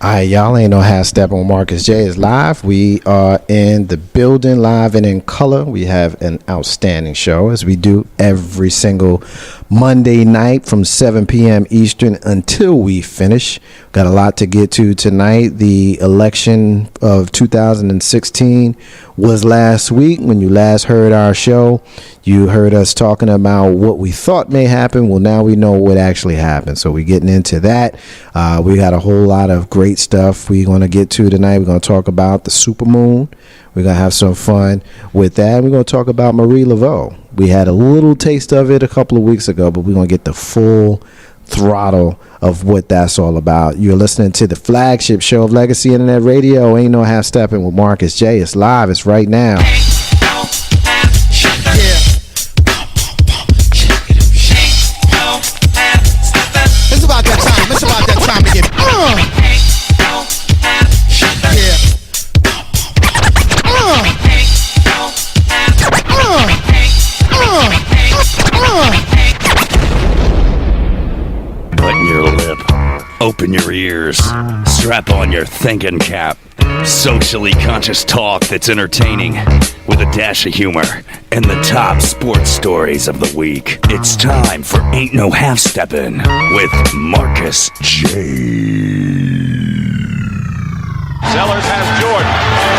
All right, y'all ain't no half step on Marcus J is live. We are in the building live and in color. We have an outstanding show as we do every single Monday night from 7 p.m. Eastern until we finish. Got a lot to get to tonight. The election of 2016 was last week. When you last heard our show, you heard us talking about what we thought may happen. Well, now we know what actually happened. So we're getting into that. We got a whole lot of great stuff we're going to get to tonight. We're going to talk about the supermoon. We're going to have some fun with that. We're going to talk about Marie Laveau. We had a little taste of it a couple of weeks ago, but we're going to get the full throttle of what that's all about. You're listening to the flagship show of Legacy Internet Radio. Ain't no half stepping with Marcus J. It's live. It's right now. It's about that time. It's about that time to get Button your lip, open your ears, strap on your thinking cap. Socially conscious talk that's entertaining with a dash of humor and the top sports stories of the week. It's time for Ain't No Half Steppin' with Marcus J. Sellers has Jordan.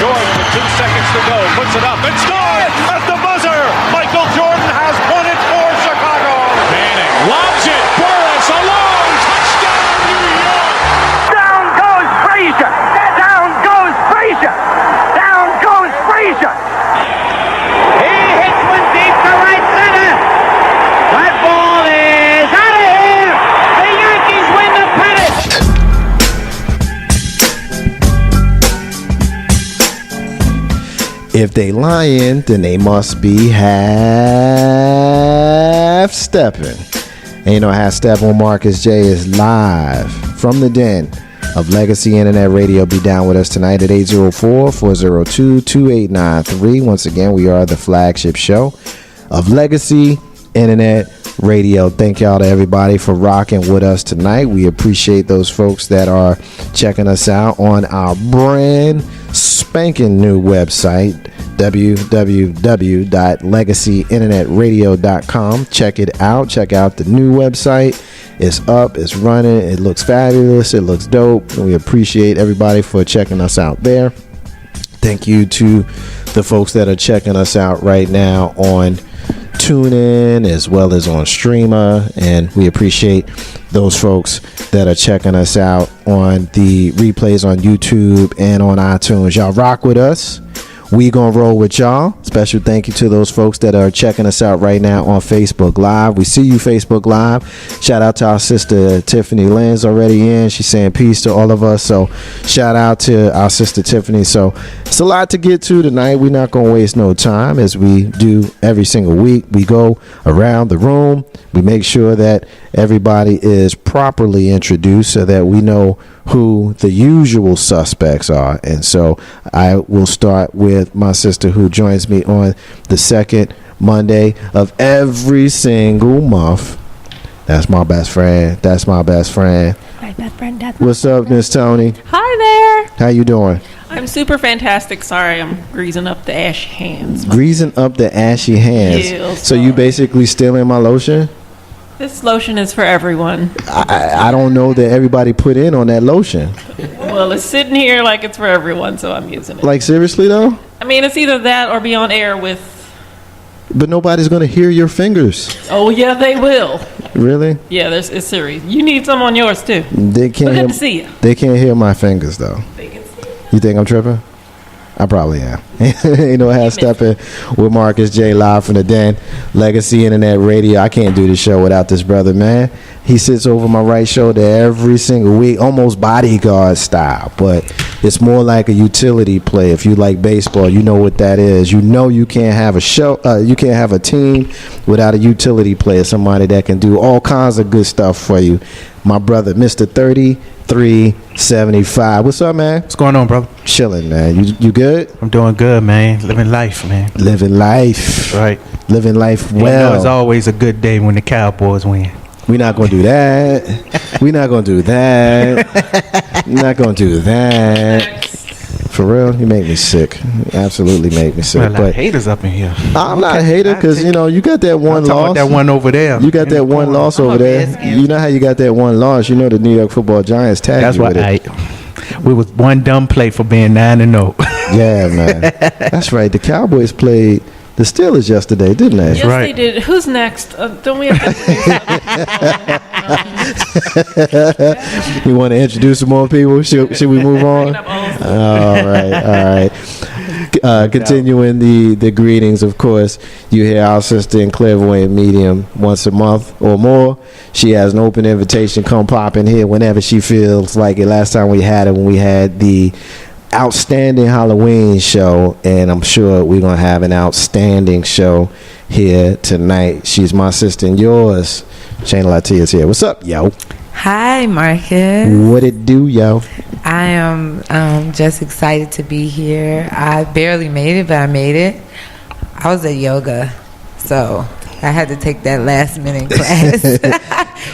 Jordan with 2 seconds to go. Puts it up and scores at the buzzer. Michael Jordan has won it for Chicago. Manning lobs it. Burris alone. Touchdown, New York. Down goes Frazier. Down goes Frazier. Down goes Frazier. He hits one deep to right center. That ball is out of here. The Yankees win the pennant. If they lying, then they must be half stepping. Ain't no half step on Marcus J is live from the den of Legacy Internet Radio. Be down with us tonight at 804-402-2893. Once again, we are the flagship show of Legacy Internet Radio. Thank y'all to everybody for rocking with us tonight. We appreciate those folks that are checking us out on our brand spanking new website, www.legacyinternetradio.com. Check it out. Check out the new website. It's up. It's running. It looks fabulous. It looks dope. And we appreciate everybody for checking us out there. Thank you to the folks that are checking us out right now on TuneIn as well as on Streamer, and we appreciate those folks that are checking us out on the replays on YouTube and on iTunes. Y'all rock with us. We gonna roll with y'all. Special thank you to those folks that are checking us out right now on Facebook Live. We see you, Facebook Live. Shout out to our sister Tiffany Lynn's already in. She's saying peace to all of us. So shout out to our sister Tiffany. So it's a lot to get to tonight. We're not gonna waste no time as we do every single week. We go around the room. We make sure that everybody is properly introduced so that we know who the usual suspects are. And so I will start with my sister who joins me on the second Monday of every single month. That's my best friend. That's my best friend. My best friend. What's up, Miss Tony? Hi there. How you doing? I'm super fantastic. Sorry, I'm greasing up the ashy hands. Greasing up the ashy hands. Yeah, so you basically stealing my lotion? This lotion is for everyone. I don't know that everybody put in on that lotion. Well, it's sitting here like it's for everyone, so I'm using it. Like, seriously, though? I mean, it's either that or be on air with... But nobody's going to hear your fingers. Oh, yeah, they will. Really? Yeah, it's serious. You need some on yours, too. They can't Good hear, to see you. They can't hear my fingers, though. They can see you. You think I'm tripping? I probably am. Ain't no half stepping with Marcus J live from the den. Legacy Internet Radio. I can't do this show without this brother, man. He sits over my right shoulder every single week, almost bodyguard style, but it's more like a utility play. If you like baseball, you know what that is. You know you can't have a show, you can't have a team without a utility player, somebody that can do all kinds of good stuff for you. My brother, Mr. 3375. What's up, man? What's going on, brother? Chilling, man. You good? I'm doing good, man. Living life, man. Living life. Right. Living life well. You know, it's always a good day when the Cowboys win. We're not going to do that. We're not going to do that. I'm not gonna do that. For real, you make me sick. You absolutely make me sick. Well, but haters up in here. I'm not a hater because you know you got that one loss. That one over there. You got that one loss over there. You know how you got that one loss. You know the New York Football Giants tagged That's you why with it. we was one dumb play for being 9-0. Yeah, man. That's right. The Cowboys played the Steelers yesterday, didn't they? Yes, they did. Who's next? Don't we have to You want to introduce some more people? Should we move on? All right. Continuing the greetings, of course, you hear our sister in Clairvoyant Medium once a month or more. She has an open invitation. Come pop in here whenever she feels like it. Last time we had it when we had the outstanding Halloween show, and I'm sure we're gonna have an outstanding show here tonight. She's my sister and yours. Shayna Latia's here. What's up, yo? Hi, Marcus. What it do, yo? I am just excited to be here. I barely made it, but I made it. I was at yoga, so I had to take that last minute class.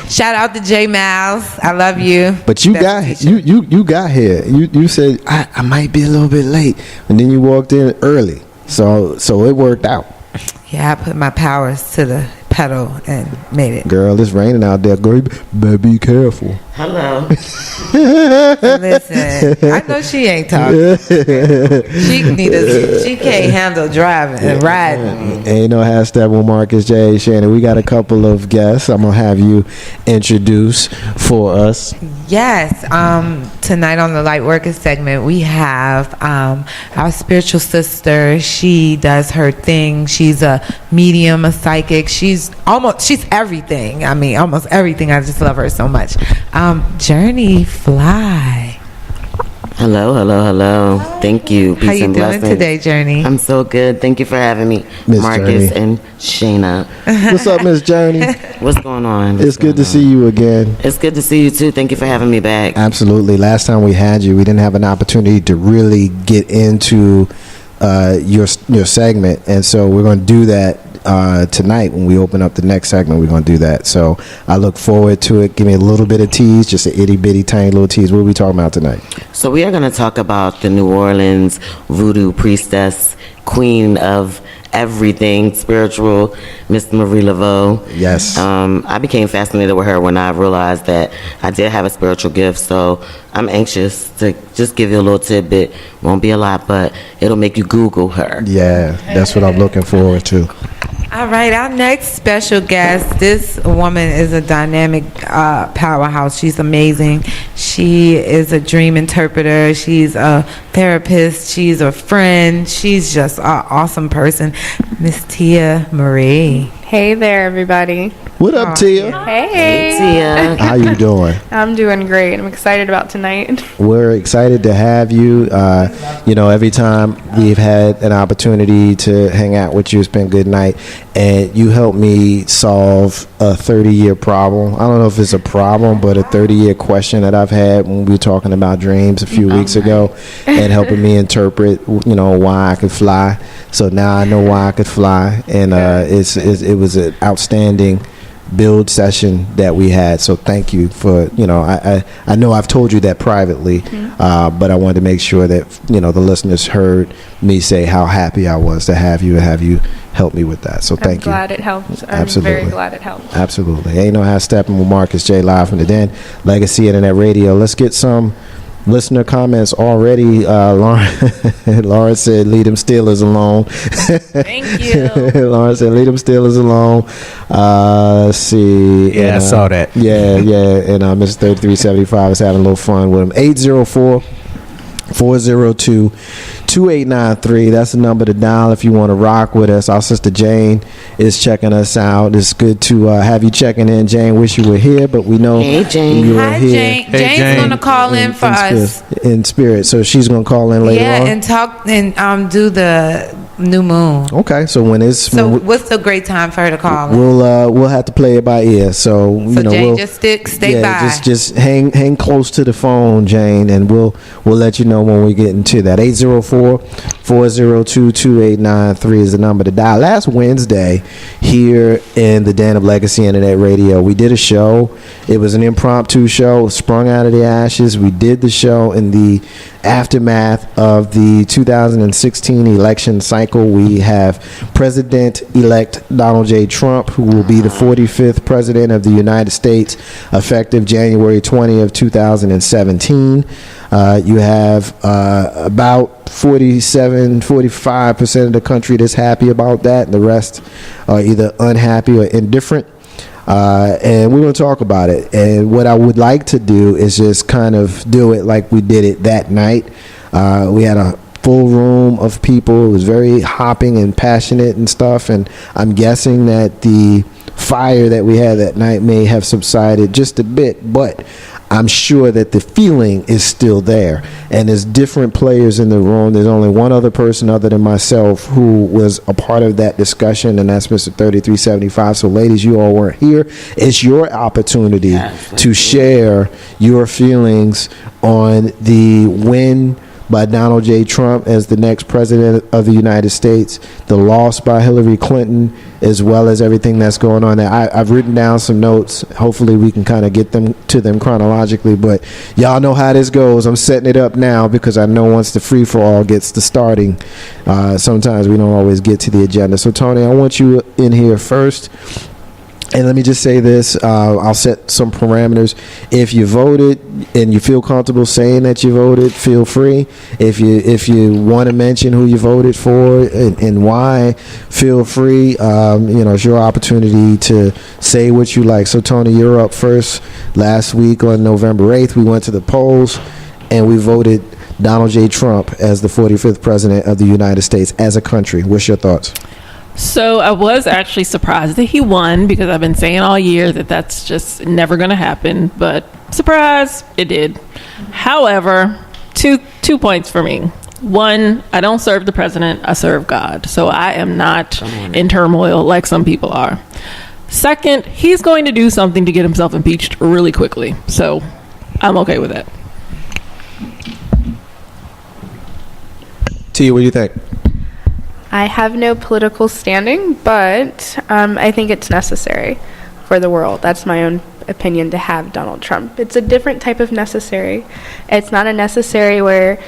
Shout out to J Miles. I love you. But you got here. You said I might be a little bit late, and then you walked in early. So it worked out. Yeah, I put my powers to the pedal and made it. Girl, it's raining out there. Girl, you better be careful. Hello. Listen, I know she ain't talking. She can't handle driving and riding. Ain't no hashtag with Marcus J. Shannon. We got a couple of guests. I'm gonna have you introduce for us. Yes. Tonight on the Light Workers segment, we have our spiritual sister. She does her thing. She's a medium, a psychic. She's everything. I mean, almost everything. I just love her so much. Journey Fly. Hello. Thank you. Peace How you and doing blessings. today, Journey? I'm so good. Thank you for having me, Miss Marcus Journey. and Shayna. What's up, Miss Journey? What's going on? It's good to see you again. It's good to see you too. Thank you for having me back. Absolutely. Last time we had you, we didn't have an opportunity to really get into your segment, and so we're going to do that tonight when we open up the next segment. We're going to do that, so I look forward to it. Give me a little bit of tease, just an itty bitty tiny little tease. What are we talking about tonight? So we are going to talk about the New Orleans voodoo priestess, queen of everything spiritual, Miss Marie Laveau. Yes. I became fascinated with her when I realized that I did have a spiritual gift, so I'm anxious to just give you a little tidbit. Won't be a lot, but it'll make you Google her. Yeah, that's what I'm looking forward to. All right, our next special guest, this woman is a dynamic powerhouse. She's amazing. She is a dream interpreter. She's a therapist. She's a friend. She's just an awesome person. Miss Tia Marie. Hey there, everybody. What up, Tia? Hey. Tia. How you doing? I'm doing great. I'm excited about tonight. We're excited to have you. Every time we've had an opportunity to hang out with you, it's been a good night. And you helped me solve a 30-year problem. I don't know if it's a problem, but a 30-year question that I've had when we were talking about dreams a few weeks ago, and helping me interpret, why I could fly. So now I know why I could fly, and it was an outstanding build session that we had. So thank you for, I know I've told you that privately, but I wanted to make sure that, the listeners heard me say how happy I was to have you help me with that. So thank you. I'm glad it helped. I'm Absolutely. very glad it helped. Absolutely. Ain't no half stepping with Marcus J. live from the Den, Legacy Internet Radio. Let's get some listener comments already. Lauren said, "Leave them Steelers alone." Thank you. Lauren said, "Leave them Steelers alone." Let's see. Yeah, I saw that. Yeah. And Mr. 3375 is having a little fun with him. 804-402-2893. That's the number to dial if you want to rock with us. Our sister Jane is checking us out. It's good to have you checking in, Jane. Wish you were here, but we know Hey, Jane. you were Hi, here. Jane. Hey, Jane's Jane. going to call in for us. In spirit. So she's going to call in later on. Yeah, and talk and do the New moon. Okay, so when it's So what's a great time for her to call? we'll have to play it by ear. So Jane, we'll just stay by. just hang close to the phone, Jane, and we'll let you know when we get into that. 804-402-2893 is the number to dial. Last Wednesday here in the Den of Legacy Internet Radio, we did a show. It was an impromptu show, sprung out of the ashes. We did the show in the aftermath of the 2016 election cycle. We have President-elect Donald J. Trump, who will be the 45th president of the United States, effective January 20 of 2017. You have about 45% of the country that's happy about that, and the rest are either unhappy or indifferent. And we're going to talk about it. And what I would like to do is just kind of do it like we did it that night. We had a full room of people. It was very hopping and passionate and stuff. And I'm guessing that the fire that we had that night may have subsided just a bit, but I'm sure that the feeling is still there. And there's different players in the room. There's only one other person other than myself who was a part of that discussion, and that's Mr. 3375. So, ladies, you all weren't here. It's your opportunity to share your feelings on the win by Donald J. Trump as the next president of the United States, the loss by Hillary Clinton, as well as everything that's going on there. I've written down some notes. Hopefully we can kind of get them to them chronologically, but y'all know how this goes. I'm setting it up now because I know once the free-for-all gets to starting, sometimes we don't always get to the agenda. So, Tony, I want you in here first. And let me just say this, I'll set some parameters. If you voted and you feel comfortable saying that you voted, feel free. If you want to mention who you voted for and why, feel free. It's your opportunity to say what you like. So, Tony, you're up first. Last week on November 8th, we went to the polls and we voted Donald J. Trump as the 45th president of the United States as a country. What's your thoughts? So I was actually surprised that he won, because I've been saying all year that that's just never going to happen. But surprise, it did. However, two points for me. One, I don't serve the president, I serve God. So I am not in turmoil like some people are. Second, he's going to do something to get himself impeached really quickly. So I'm okay with that. Tia, what do you think? I have no political standing, but I think it's necessary for the world. That's my own opinion, to have Donald Trump. It's a different type of necessary. It's not a necessary where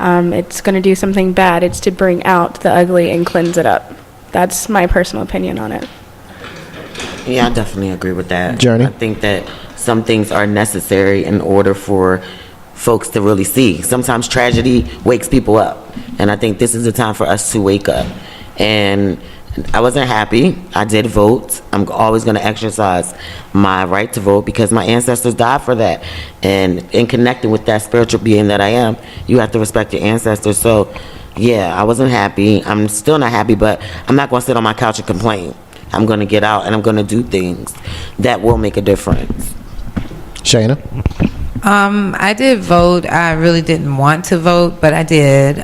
it's going to do something bad. It's to bring out the ugly and cleanse it up. That's my personal opinion on it. Yeah, I definitely agree with that. Journey? I think that some things are necessary in order for folks to really see. Sometimes tragedy wakes people up, and I think this is the time for us to wake up. And I wasn't happy. I did vote. I'm always going to exercise my right to vote because my ancestors died for that. And in connecting with that spiritual being that I am, you have to respect your ancestors. So, yeah, I wasn't happy. I'm still not happy, but I'm not going to sit on my couch and complain. I'm going to get out and I'm going to do things that will make a difference. Shayna? I did vote. I really didn't want to vote, but I did.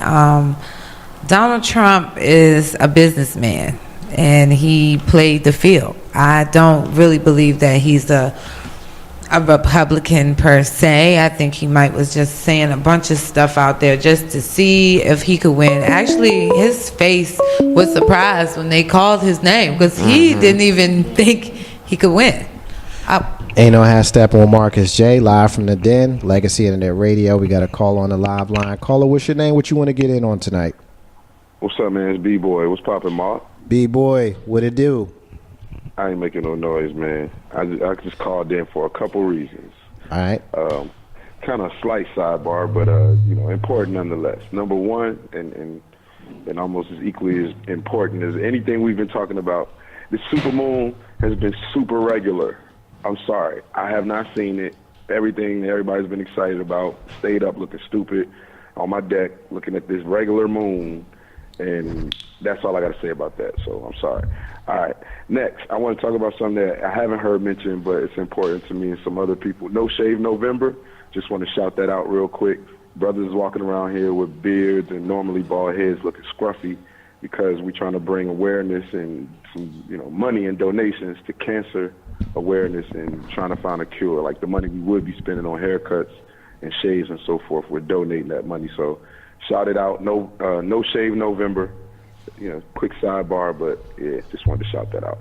Donald Trump is a businessman, and he played the field. I don't really believe that he's a Republican per se. I think he might was just saying a bunch of stuff out there just to see if he could win. Actually, his face was surprised when they called his name because he didn't even think he could win. Ain't no half-step on Marcus J. Live from the Den, Legacy Internet Radio. We got a call on the live line. Caller, what's your name? What you want to get in on tonight? What's up, man? It's B-Boy. What's poppin', Mark? B-Boy, what it do? I ain't making no noise, man. I just called in for a couple reasons. All right. Kind of slight sidebar, but important nonetheless. Number one, and almost as equally as important as anything we've been talking about, the supermoon has been super regular. I'm sorry. I have not seen it. Everything everybody's been excited about, stayed up looking stupid on my deck, looking at this regular moon, and that's all I got to say about that, so I'm sorry. All right. Next, I want to talk about something that I haven't heard mentioned, but it's important to me and some other people. No Shave November. Just want to shout that out real quick. Brothers walking around here with beards and normally bald heads looking scruffy. because we're trying to bring awareness and some, money and donations to cancer awareness and trying to find a cure. Like the money we would be spending on haircuts and shaves and so forth, we're donating that money. So shout it out. No Shave November. Quick sidebar, but yeah, just wanted to shout that out.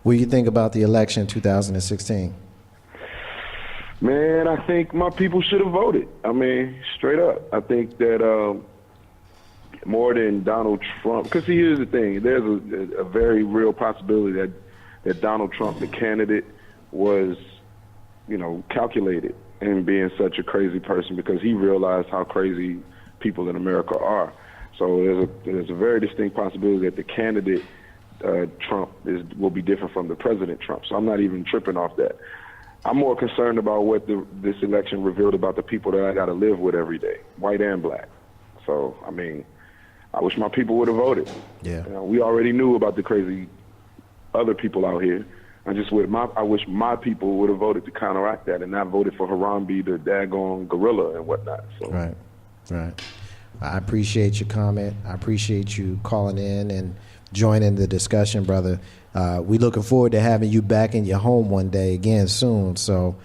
What do you think about the election 2016? Man, I think my people should have voted. I mean, straight up. I think that more than Donald Trump, because here's the thing, there's a very real possibility that Donald Trump, the candidate, was, calculated in being such a crazy person because he realized how crazy people in America are. So there's a very distinct possibility that the candidate Trump will be different from the President Trump. So I'm not even tripping off that. I'm more concerned about what this election revealed about the people that I got to live with every day, white and black. So, I mean, I wish my people would have voted. Yeah. We already knew about the crazy other people out here. I wish my people would have voted to counteract that and not voted for Harambe, the daggone gorilla and whatnot. So. Right. I appreciate your comment. I appreciate you calling in and joining the discussion, brother. We looking forward to having you back in your home one day again soon. So,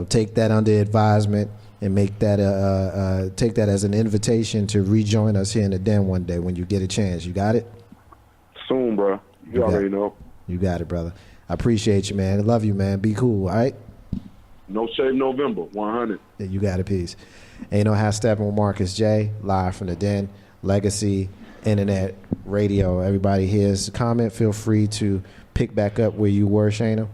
take that under advisement and make that take that as an invitation to rejoin us here in the den one day when you get a chance. You got it? Soon, bro. You already know. You got it, brother. I appreciate you, man. I love you, man. Be cool, all right? No Shave November, 100. Yeah, you got it, peace. And you know how stepping with Marcus J, live from the den, Legacy Internet Radio. Everybody here's a comment. Feel free to pick back up where you were, Shayna.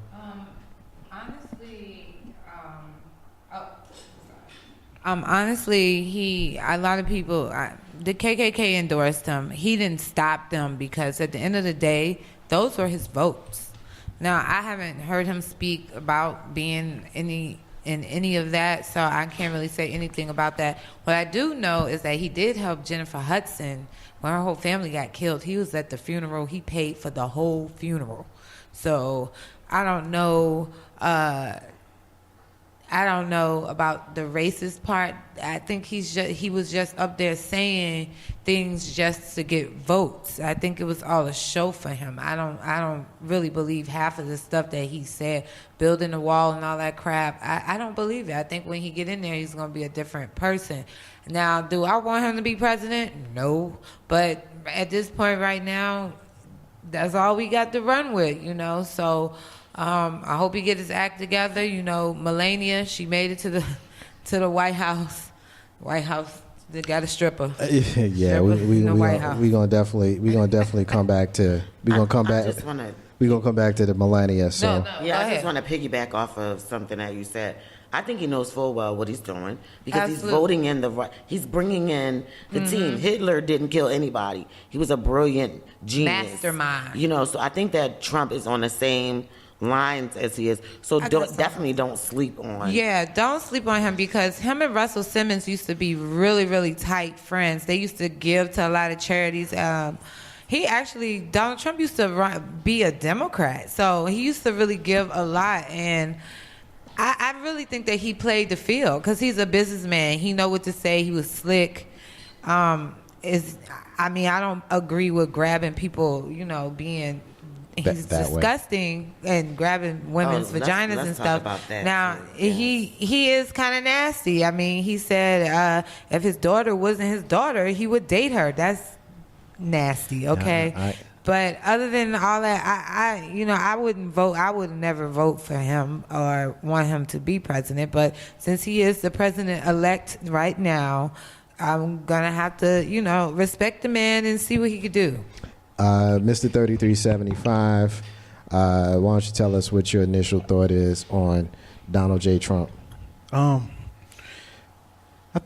Honestly, a lot of people, the KKK endorsed him. He didn't stop them because at the end of the day, those were his votes. Now, I haven't heard him speak about being in any of that, so I can't really say anything about that. What I do know is that he did help Jennifer Hudson when her whole family got killed. He was at the funeral. He paid for the whole funeral. So I don't know. I don't know about the racist part. I think he was just up there saying things just to get votes. I think it was all a show for him. I don't really believe half of the stuff that he said, building the wall and all that crap. I don't believe it. I think when he get in there, he's going to be a different person. Now, do I want him to be president? No. But at this point right now, that's all we got to run with, So I hope he get his act together. Melania, she made it to the White House. White House, they got a stripper. Yeah, we gonna definitely come back to. We're gonna come back to the Melania. So yeah, I just want to piggyback off of something that you said. I think he knows full well what he's doing because he's voting in he's bringing in the team. Hitler didn't kill anybody. He was a brilliant genius. Mastermind. So I think that Trump is on the same lines as he is. So definitely don't sleep on. Yeah, don't sleep on him because him and Russell Simmons used to be really, really tight friends. They used to give to a lot of charities. Donald Trump used to be a Democrat. So he used to really give a lot. And I really think that he played the field because he's a businessman. He know what to say. He was slick. I don't agree with grabbing people, being... He's disgusting and grabbing women's vaginas and stuff. Now, he is kind of nasty. I mean, he said if his daughter wasn't his daughter, he would date her. That's nasty, okay? But other than all that, I wouldn't vote. I would never vote for him or want him to be president. But since he is the president-elect right now, I'm going to have to, respect the man and see what he could do. Mr. 3375, why don't you tell us what your initial thought is on Donald J. Trump? I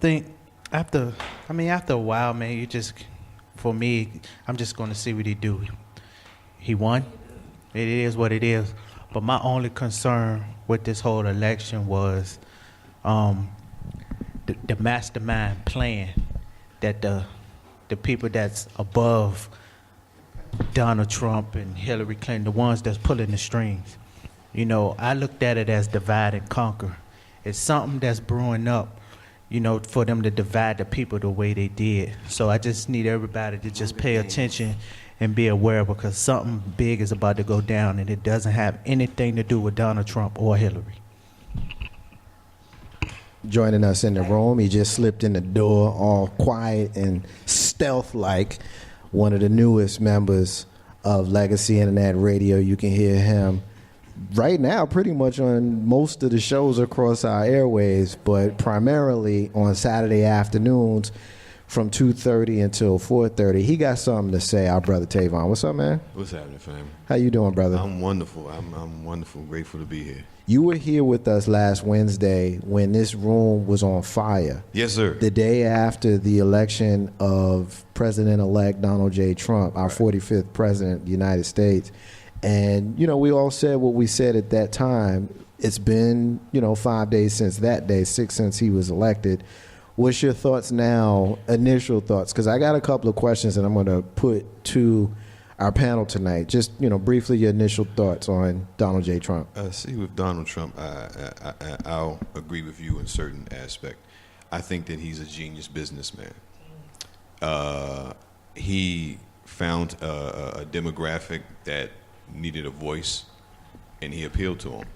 think after a while, man, for me, I'm just going to see what he do. He won. It is what it is. But my only concern with this whole election was the mastermind plan that the people that's above Donald Trump and Hillary Clinton, the ones that's pulling the strings. I looked at it as divide and conquer. It's something that's brewing up. for them to divide the people the way they did. So I just need everybody to just pay attention and be aware, because something big is about to go down, and it doesn't have anything to do with Donald Trump or Hillary. Joining us in the room, he just slipped in the door all quiet and stealth-like. One of the newest members of Legacy Internet Radio. You can hear him right now pretty much on most of the shows across our airwaves, but primarily on Saturday afternoons from 2:30 until 4:30. He got something to say, our brother Tavon. What's up, man? What's happening, fam? How you doing, brother? I'm wonderful. I'm wonderful. Grateful to be here. You were here with us last Wednesday when this room was on fire. Yes, sir. The day after the election of President-elect Donald J. Trump, our 45th president of the United States. And, we all said what we said at that time. It's been, 5 days since that day, 6 since he was elected. What's your thoughts now, initial thoughts? Because I got a couple of questions that I'm going to put to our panel tonight. Just, briefly your initial thoughts on Donald J. Trump. See, with Donald Trump, I'll agree with you in certain aspect. I think that he's a genius businessman. He found a demographic that needed a voice, and he appealed to them.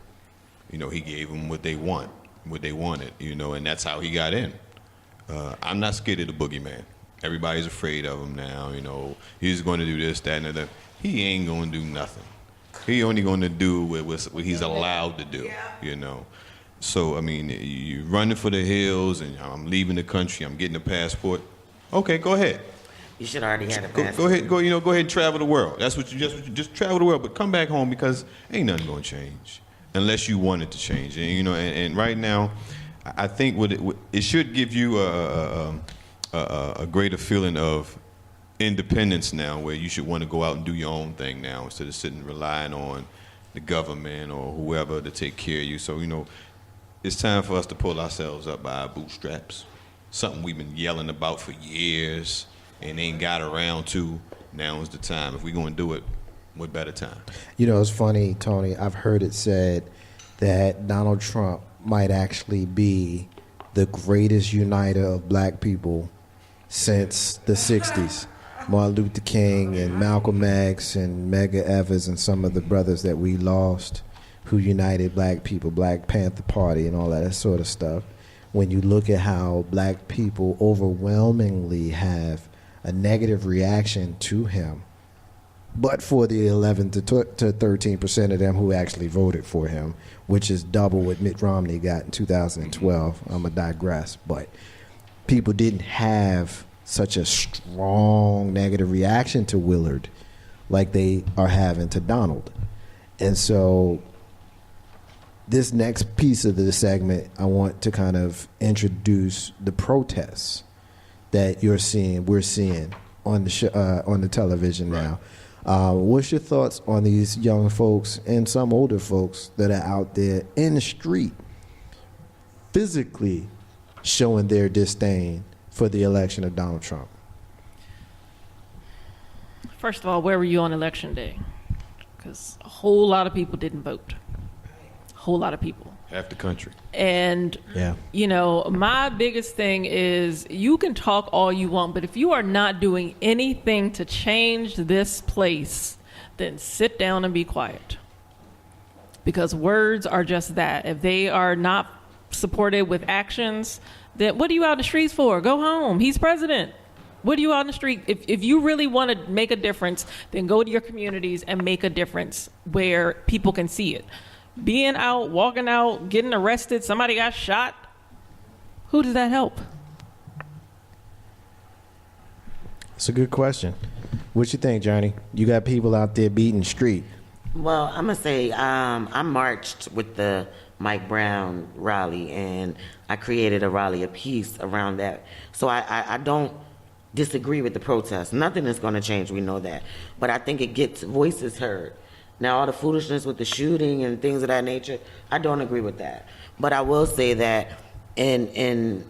He gave them what they wanted, and that's how he got in. I'm not scared of the boogeyman. Everybody's afraid of him now, he's going to do this, that, and the other. He ain't going to do nothing. He only going to do what he's allowed to do, So, you're running for the hills, and I'm leaving the country, I'm getting a passport. Okay, go ahead. You should already have a passport. Go ahead, go ahead and travel the world. That's what you just travel the world, but come back home, because ain't nothing going to change unless you want it to change. And and right now, I think it should give you a greater feeling of independence now, where you should want to go out and do your own thing now instead of sitting relying on the government or whoever to take care of you. So it's time for us to pull ourselves up by our bootstraps. Something we've been yelling about for years and ain't got around to. Now is the time. If we're going to do it, what better time? It's funny, Tony. I've heard it said that Donald Trump might actually be the greatest uniter of black people since the 60s. Martin Luther King and Malcolm X and Medgar Evers and some of the brothers that we lost who united black people, Black Panther Party and all that sort of stuff. When you look at how black people overwhelmingly have a negative reaction to him, but for the 11 to 13% of them who actually voted for him, which is double what Mitt Romney got in 2012. I'm going to digress. But people didn't have such a strong negative reaction to Willard like they are having to Donald. And so this next piece of the segment, I want to kind of introduce the protests that we're seeing on the television now. What's your thoughts on these young folks and some older folks that are out there in the street physically showing their disdain for the election of Donald Trump? First of all, where were you on election day? Because a whole lot of people didn't vote. A whole lot of people. Half the country. And, my biggest thing is you can talk all you want, but if you are not doing anything to change this place, then sit down and be quiet. Because words are just that. If they are not supported with actions, then what are you out in the streets for? Go home. He's president. What are you out in the street? If you really want to make a difference, then go to your communities and make a difference where people can see it. Being out, walking out, getting arrested, somebody got shot, who does that help? It's a good question. What you think, Johnny? You got people out there beating the street. Well, I'm going to say I marched with the Mike Brown rally, and I created a rally, a piece around that. So I don't disagree with the protest. Nothing is going to change, we know that. But I think it gets voices heard. Now, all the foolishness with the shooting and things of that nature, I don't agree with that. But I will say that I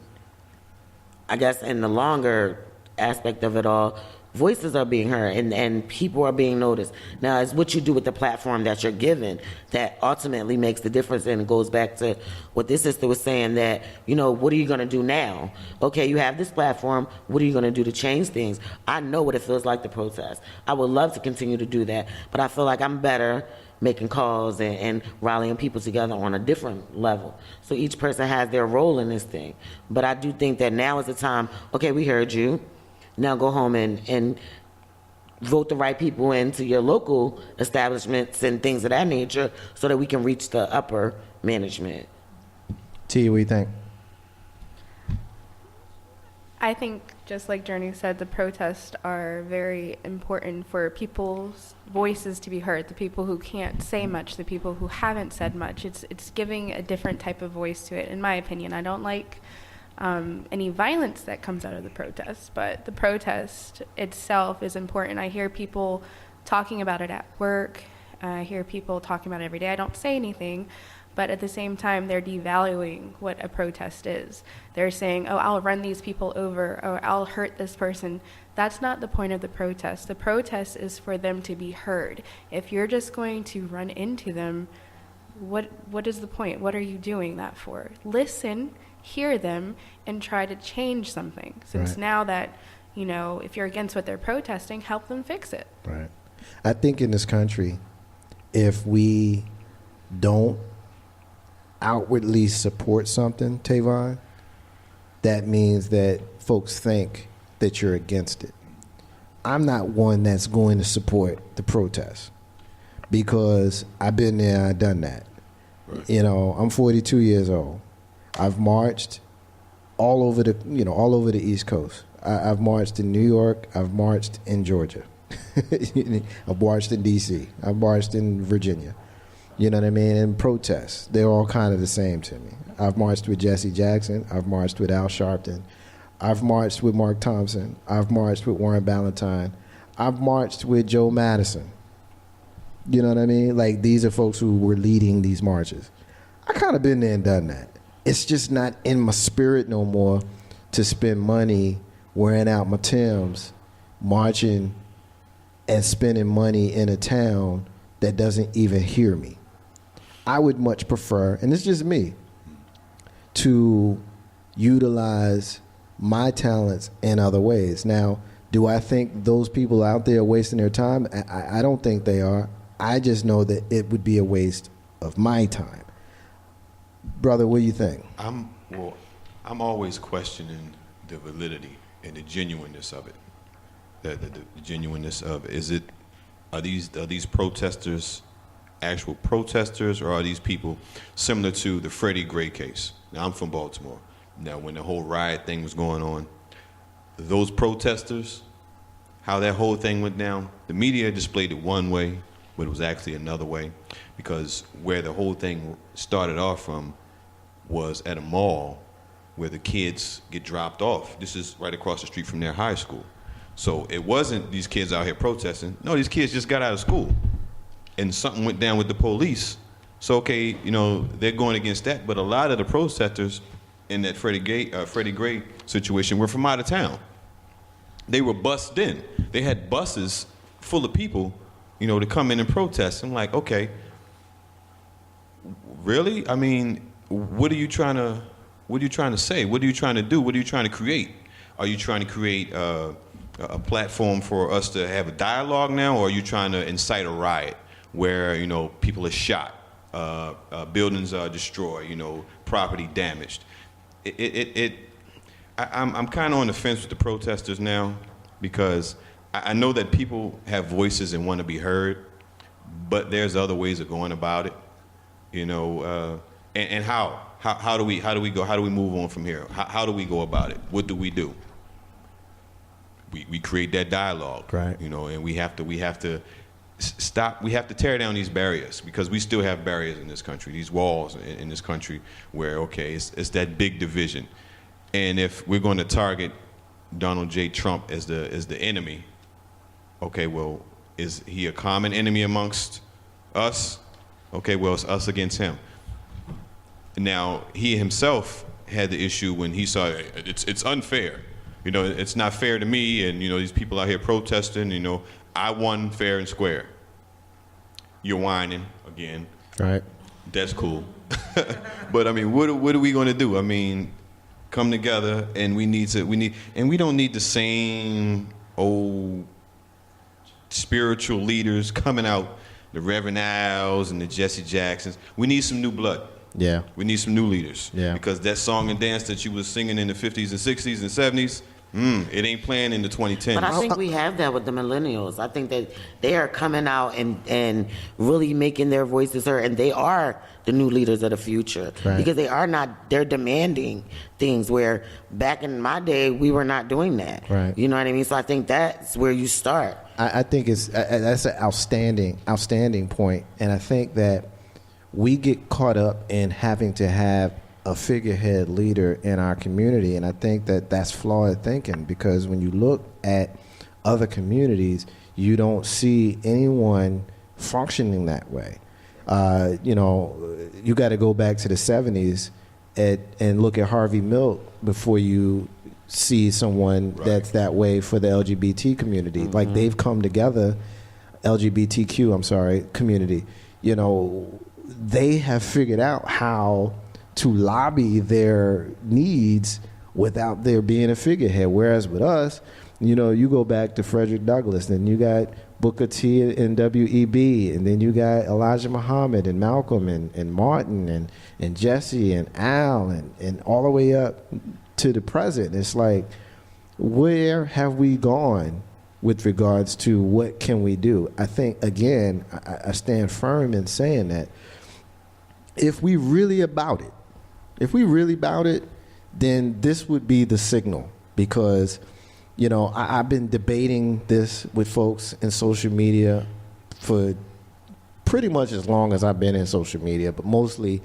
guess in the longer aspect of it all, voices are being heard and people are being noticed. Now, it's what you do with the platform that you're given that ultimately makes the difference. And it goes back to what this sister was saying, that, what are you going to do now? Okay, you have this platform. What are you going to do to change things? I know what it feels like to protest. I would love to continue to do that, but I feel like I'm better making calls and rallying people together on a different level. So each person has their role in this thing. But I do think that now is the time, okay, we heard you. Now go home and vote the right people into your local establishments and things of that nature so that we can reach the upper management. T, what do you think? I think, just like Journey said, the protests are very important for people's voices to be heard, the people who can't say much, the people who haven't said much. It's giving a different type of voice to it, in my opinion. I don't like any violence that comes out of the protest, but the protest itself is important. I hear people talking about it at work. I hear people talking about it every day. I don't say anything, but at the same time, they're devaluing what a protest is. They're saying, oh, I'll run these people over, or I'll hurt this person. That's not the point of the protest. The protest is for them to be heard. If you're just going to run into them, what is the point? What are you doing that for? Listen, hear them, and try to change something. Since now that, if you're against what they're protesting, help them fix it. Right. I think in this country, if we don't outwardly support something, Tavon, that means that folks think that you're against it. I'm not one that's going to support the protest because I've been there, I've done that. Right. I'm 42 years old. I've marched all over the East Coast. I've marched in New York. I've marched in Georgia. I've marched in D.C. I've marched in Virginia. You know what I mean? And protests, they're all kind of the same to me. I've marched with Jesse Jackson. I've marched with Al Sharpton. I've marched with Mark Thompson. I've marched with Warren Ballentine. I've marched with Joe Madison. You know what I mean? Like, these are folks who were leading these marches. I kind of been there and done that. It's just not in my spirit no more to spend money wearing out my Timbs, marching and spending money in a town that doesn't even hear me. I would much prefer, and it's just me, to utilize my talents in other ways. Now, do I think those people out there are wasting their time? I don't think they are. I just know that it would be a waste of my time. Brother, what do you think? I'm always questioning the validity and the genuineness of it. The genuineness of it. Are these protesters actual protesters, or are these people similar to the Freddie Gray case? Now, I'm from Baltimore. Now, when the whole riot thing was going on, those protesters, how that whole thing went down, the media displayed it one way, but it was actually another way, because where the whole thing started off from was at a mall where the kids get dropped off. This is right across the street from their high school. So it wasn't these kids out here protesting. No, these kids just got out of school and something went down with the police. So, okay, they're going against that. But a lot of the protesters in that Freddie Gray situation were from out of town. They were bussed in. They had buses full of people, to come in and protest. I'm like, okay, really? I mean, what are you trying to say? What are you trying to do? What are you trying to create? Are you trying to create a platform for us to have a dialogue now, or are you trying to incite a riot where people are shot, buildings are destroyed, property damaged? I'm kind of on the fence with the protesters now, because I know that people have voices and want to be heard, but there's other ways of going about it, and how do we go? How do we move on from here? How do we go about it? What do? We create that dialogue, right? And we have to stop. We have to tear down these barriers, because we still have barriers in this country, these walls in this country where, okay, it's that big division. And if we're going to target Donald J. Trump as the enemy, okay, well, is he a common enemy amongst us? Okay, well, it's us against him. Now, he himself had the issue when he saw it's unfair. You know, it's not fair to me, and you know, these people out here protesting. You know, I won fair and square. You're whining again. Right. That's cool. But I mean, what are we going to do? I mean, come together, and we don't need the same old spiritual leaders coming out, the Reverend Al's and the Jesse Jacksons. We need some new blood. Yeah. We need some new leaders. Yeah. Because that song and dance that you was singing in the 50s and 60s and 70s, it ain't playing in the 2010s. But I think we have that with the millennials. I think that they are coming out and really making their voices heard, and they are the new leaders of the future. Right. Because they're demanding things where back in my day, we were not doing that. Right. You know what I mean? So I think that's where you start. I think that's an outstanding point, and I think that we get caught up in having to have a figurehead leader in our community, and I think that that's flawed thinking, because when you look at other communities, you don't see anyone functioning that way. You know, you got to go back to the 70s and look at Harvey Milk before you see someone that's that way for the LGBT community. Mm-hmm. Like, they've come together, LGBTQ, community. You know, they have figured out how to lobby their needs without there being a figurehead. Whereas with us, you know, you go back to Frederick Douglass, then you got Booker T and W.E.B., and then you got Elijah Muhammad and Malcolm and Martin and Jesse and Al and all the way up to the present. It's like, where have we gone with regards to what can we do? I think, again, I stand firm in saying that if we really about it, then this would be the signal. Because, you know, I've been debating this with folks in social media for pretty much as long as I've been in social media, but mostly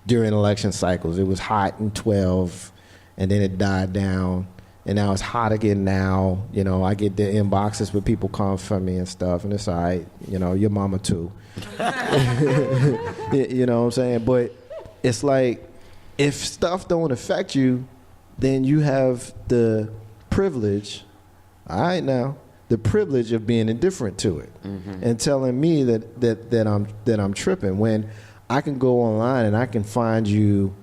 during election cycles. It was hot in 12, and then it died down, and now it's hot again now. You know, I get the inboxes where people come for me and stuff, and it's all right. You know, your mama too. You know what I'm saying? But it's like, if stuff don't affect you, then you have the privilege, all right now, the privilege of being indifferent to it, and telling me that I'm tripping, when I can go online and I can find you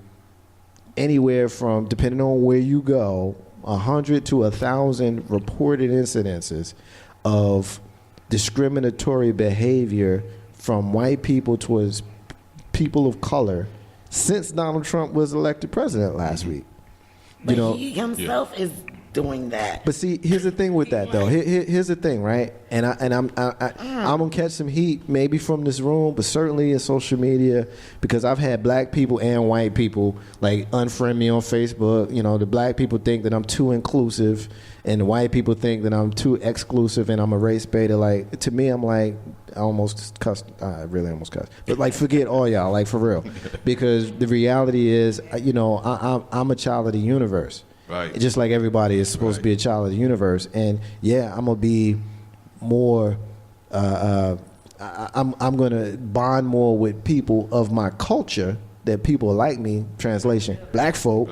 anywhere from, depending on where you go, 100 to 1,000 reported incidences of discriminatory behavior from white people towards people of color since Donald Trump was elected president last week. But he himself is doing that. But see, here's the thing with that, though. Here's the thing, right? And I'm gonna catch some heat, maybe from this room, but certainly in social media, because I've had black people and white people like unfriend me on Facebook. You know, the black people think that I'm too inclusive, and the white people think that I'm too exclusive, and I'm a race baiter. Like, to me, I'm like, I almost cussed. I really almost cussed. But like, forget all y'all, like, for real, because the reality is, you know, I'm a child of the universe. Right. Just like everybody is supposed to be a child of the universe. And yeah, I'm gonna be more I'm gonna bond more with people of my culture, that people like me, translation, black folk.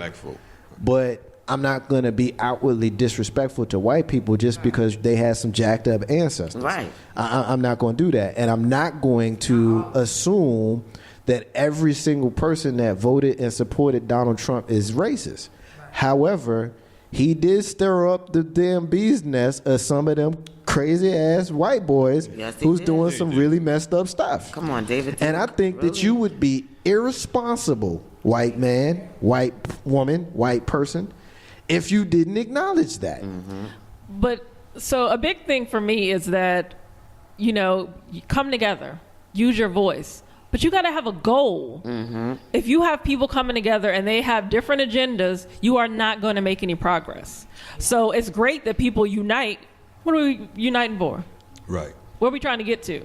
But I'm not gonna be outwardly disrespectful to white people just because they had some jacked up ancestors. Right. I'm not gonna do that. And I'm not going to assume that every single person that voted and supported Donald Trump is racist. However, he did stir up the damn bee's nest of some of them crazy ass white boys who's doing some really messed up stuff. Come on, David. And I think that you would be irresponsible, white man, white woman, white person, if you didn't acknowledge that. But so a big thing for me is that, you know, you come together, use your voice. But you got to have a goal. If you have people coming together and they have different agendas, you are not going to make any progress. So it's great that people unite. What are we uniting for? Right. Where are we trying to get to?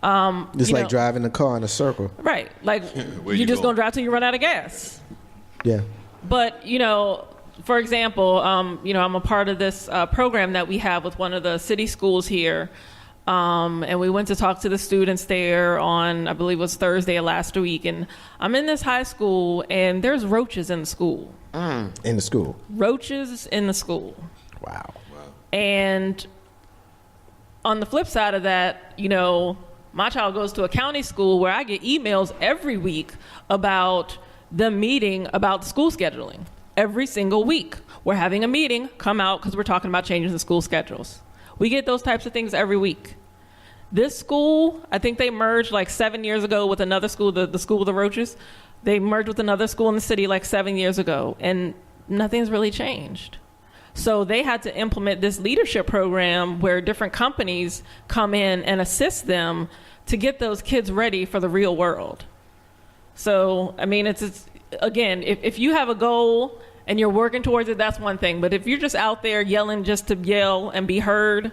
It's like driving the car in a circle. Right. Like, you're just going to drive till you run out of gas. Yeah. But, you know, for example, you know, I'm a part of this program that we have with one of the city schools here. And we went to talk to the students there on, I believe it was Thursday of last week. And I'm in this high school, and there's roaches in the school. in the school. Roaches in the school. Wow. And on the flip side of that, you know, my child goes to a county school where I get emails every week about the meeting about school scheduling. Every single week, we're having a meeting, come out because we're talking about changing the school schedules. We get those types of things every week. This school, I think they merged like 7 years ago with another school, the school with the roaches. They merged with another school in the city like 7 years ago, and nothing's really changed. So they had to implement this leadership program where different companies come in and assist them to get those kids ready for the real world. So, I mean, it's again, if you have a goal and you're working towards it, that's one thing. But if you're just out there yelling just to yell and be heard,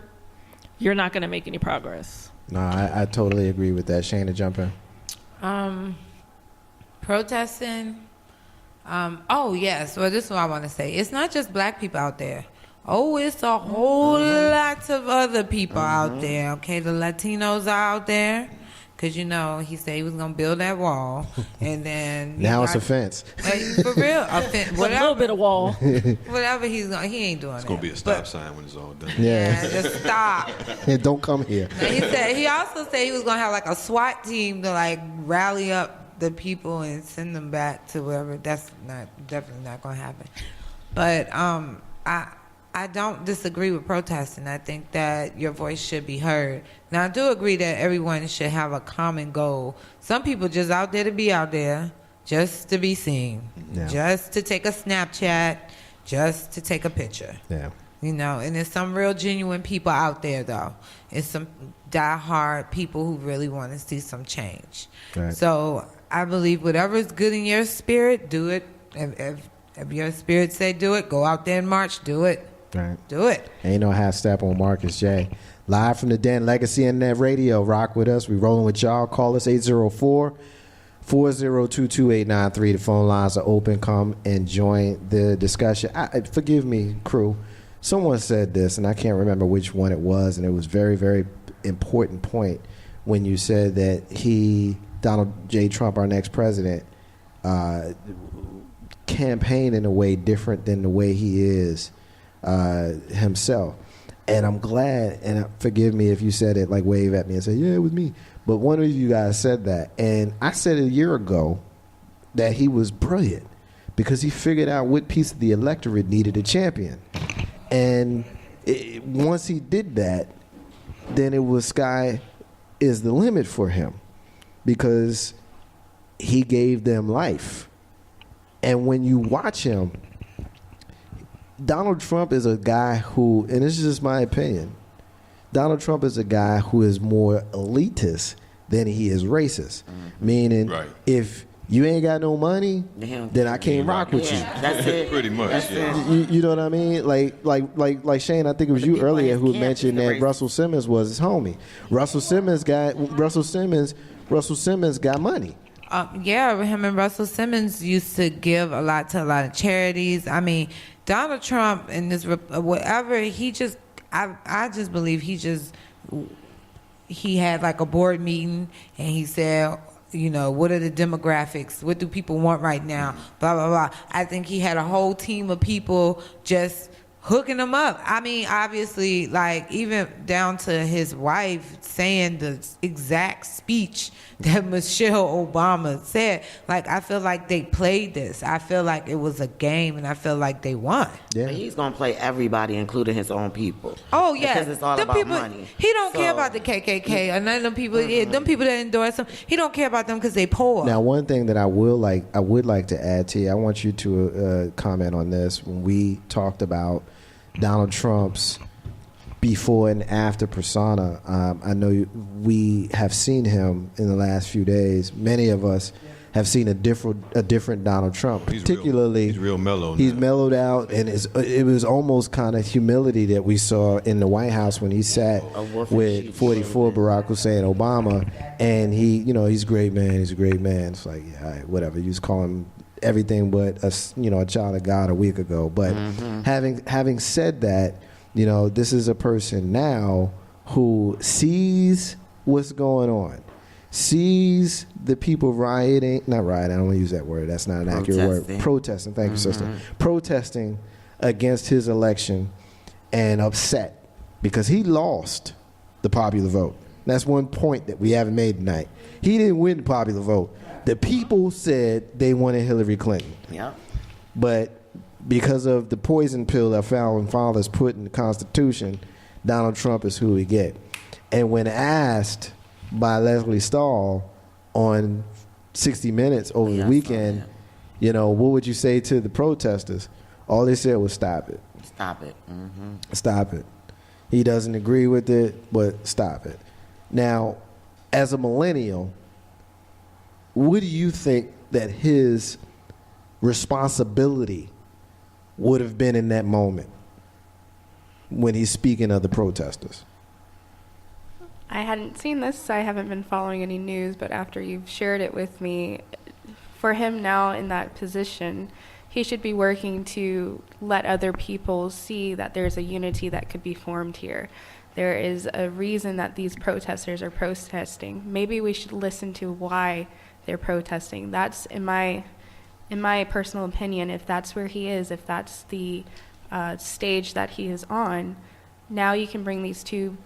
you're not going to make any progress. No, I totally agree with that. Shayna, jump in. Protesting. Oh, yes. Well, this is what I want to say. It's not just black people out there. Oh, it's a whole lot of other people out there. Okay, the Latinos are out there. Because, you know, he said he was going to build that wall. And then... now it's a fence. For real. A fence. A little bit of wall. Whatever he's going to... He ain't doing It's that. going to be a stop sign when it's all done. Yeah, just stop. Yeah, don't come here. And he also said he was going to have like a SWAT team to like rally up the people and send them back to wherever. That's definitely not going to happen. But I don't disagree with protesting. I think that your voice should be heard. Now, I do agree that everyone should have a common goal. Some people just out there to be out there, just to be seen, just to take a Snapchat, just to take a picture. Yeah. You know, and there's some real genuine people out there, though. It's some diehard people who really want to see some change. Right. So I believe whatever is good in your spirit, do it. If your spirit say do it, go out there and march, do it. Right. Do it. Ain't no half step on Marcus J. Live from the den, Legacy Internet Radio. Rock with us. We rolling with y'all. Call us 804-402-2893. The phone lines are open. Come and join the discussion. Forgive me, crew. Someone said this, and I can't remember which one it was, and it was very, very important point when you said that Donald J. Trump, our next president, campaigned in a way different than the way he is himself. And I'm glad, and forgive me if you said it, like wave at me and say, yeah, it was me. But one of you guys said that. And I said a year ago that he was brilliant because he figured out what piece of the electorate needed a champion. And once he did that, then it was sky is the limit for him because he gave them life. And when you watch him, Donald Trump is a guy who, and this is just my opinion, Donald Trump is a guy who is more elitist than he is racist. Meaning, if you ain't got no money, then I can't rock with you. That's it. Pretty much, You know what I mean? Like Shane, I think it was you earlier who mentioned that Russell Simmons was his homie. Russell Simmons got money. Yeah, him and Russell Simmons used to give a lot to a lot of charities. I mean, Donald Trump and this whatever, I just believe he had like a board meeting and he said, you know, what are the demographics? What do people want right now? Blah, blah, blah. I think he had a whole team of people just hooking them up. I mean, obviously, like even down to his wife saying the exact speech that Michelle Obama said. Like, I feel like they played this. I feel like it was a game, and I feel like they won. Yeah. But he's gonna play everybody, including his own people. Oh yeah, because it's all them about people, money. He don't care about the KKK or none of them people. Them people that endorse him, he don't care about them because they poor. Now, one thing that I would like to add to you, I want you to comment on this. When we talked about Donald Trump's before and after persona, I know we have seen him in the last few days. Many of us have seen a different Donald Trump. Particularly, he's real mellow. He's mellowed out, and it was almost kind of humility that we saw in the White House when he sat with 44 Barack Hussein Obama, and he's a great man. He's a great man. It's like, yeah, all right, whatever. You just call him everything but a child of God a week ago. But having said that, this is a person now who sees what's going on, sees the people rioting, not rioting, I don't want to use that word, that's not an accurate word, protesting, thank you, sister, protesting against his election and upset because he lost the popular vote. That's one point that we haven't made tonight. He didn't win the popular vote. The people said they wanted Hillary Clinton. Yeah. But because of the poison pill that founding fathers put in the Constitution, Donald Trump is who we get. And when asked by Leslie Stahl on 60 Minutes over the weekend, you know, what would you say to the protesters? All they said was stop it. Stop it. Stop it. He doesn't agree with it, but stop it. Now, as a millennial, what do you think that his responsibility would have been in that moment when he's speaking of the protesters? I hadn't seen this. I haven't been following any news, but after you've shared it with me, for him now in that position, he should be working to let other people see that there's a unity that could be formed here. There is a reason that these protesters are protesting. Maybe we should listen to why they're protesting. That's in my personal opinion, if that's where he is, if that's the stage that he is on, now you can bring these two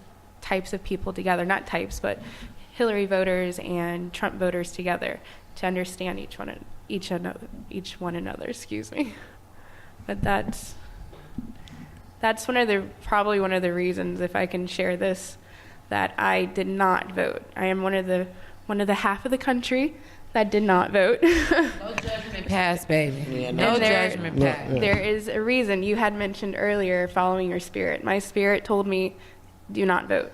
types of people together, not types, but Hillary voters and Trump voters together to understand each one another, excuse me. But that's probably one of the reasons, if I can share this, that I did not vote. I am one of the half of the country that did not vote. No judgment passed, baby. Yeah, no judgment passed. There is a reason. You had mentioned earlier following your spirit. My spirit told me, do not vote.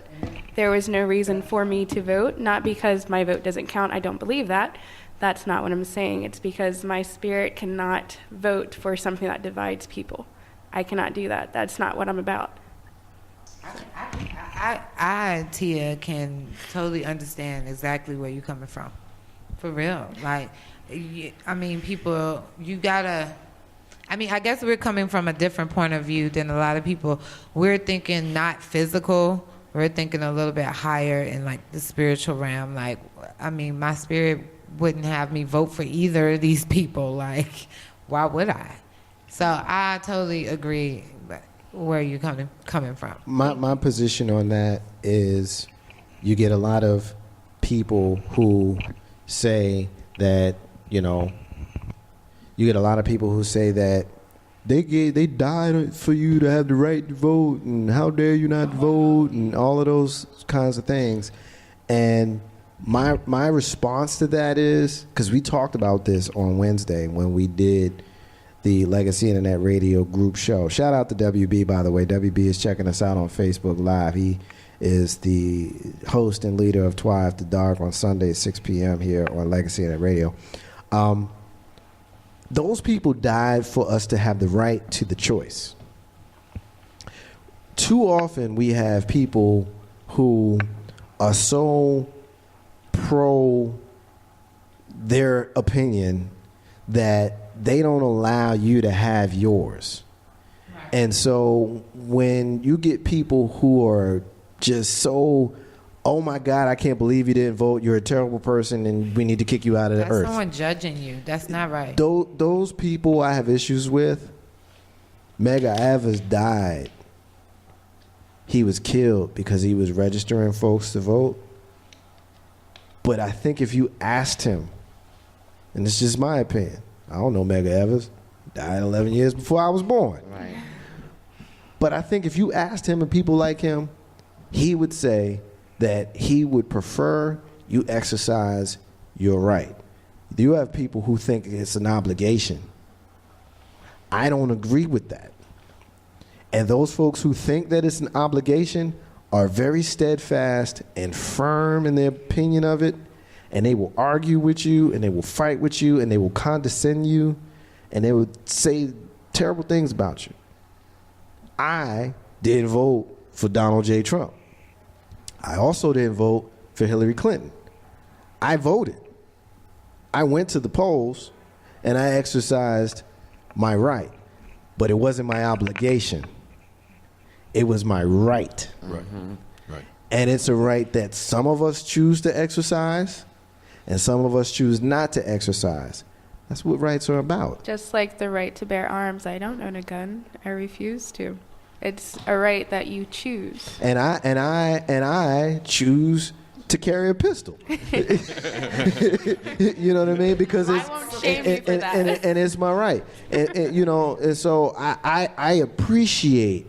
There was no reason for me to vote, not because my vote doesn't count. I don't believe that. That's not what I'm saying. It's because my spirit cannot vote for something that divides people. I cannot do that. That's not what I'm about. I Tia, can totally understand exactly where you're coming from. For real. Like, I mean, people, you gotta, I mean, I guess we're coming from a different point of view than a lot of people. We're thinking not physical. We're thinking a little bit higher in, like, the spiritual realm. Like, I mean, my spirit wouldn't have me vote for either of these people. Like, why would I? So I totally agree where you're coming from. My position on that is you get a lot of people who say that, you know, you get a lot of people who say that they died for you to have the right to vote, and how dare you not vote, and all of those kinds of things. And my response to that is, because we talked about this on Wednesday when we did the Legacy Internet Radio group show. Shout out to WB, by the way. WB is checking us out on Facebook Live. He is the host and leader of Twi After Dark on Sunday at 6 p.m. here on Legacy Internet Radio. Those people died for us to have the right to the choice. Too often we have people who are so pro their opinion that they don't allow you to have yours. Right. And so when you get people who are just so, oh my God, I can't believe you didn't vote, you're a terrible person and we need to kick you out of the earth. That's someone judging you. That's not right. Those people I have issues with. Medgar Evers died. He was killed because he was registering folks to vote. But I think if you asked him, and it's just my opinion, I don't know Medgar Evers, died 11 years before I was born. Right. But I think if you asked him and people like him, he would say that he would prefer you exercise your right. You have people who think it's an obligation. I don't agree with that. And those folks who think that it's an obligation are very steadfast and firm in their opinion of it, and they will argue with you, and they will fight with you, and they will condescend you, and they will say terrible things about you. I didn't vote for Donald J. Trump. I also didn't vote for Hillary Clinton. I voted. I went to the polls, and I exercised my right, but it wasn't my obligation. It was my right. Right. Right. And it's a right that some of us choose to exercise and some of us choose not to exercise. That's what rights are about. Just like the right to bear arms, I don't own a gun. I refuse to. It's a right that you choose. And I choose to carry a pistol. You know what I mean? Because it's I won't shame you for that. and it's my right. And you know, and so I appreciate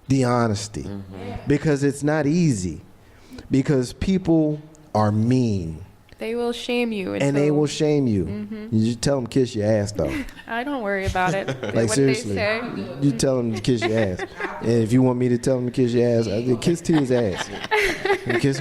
the honesty because it's not easy. Because people are mean. They will shame you. And they will shame you. You just tell them kiss your ass though. I don't worry about it. Like what seriously, they say. you tell them to kiss your ass. And if you want me to tell them to kiss your ass, I kiss Tia's ass. And kiss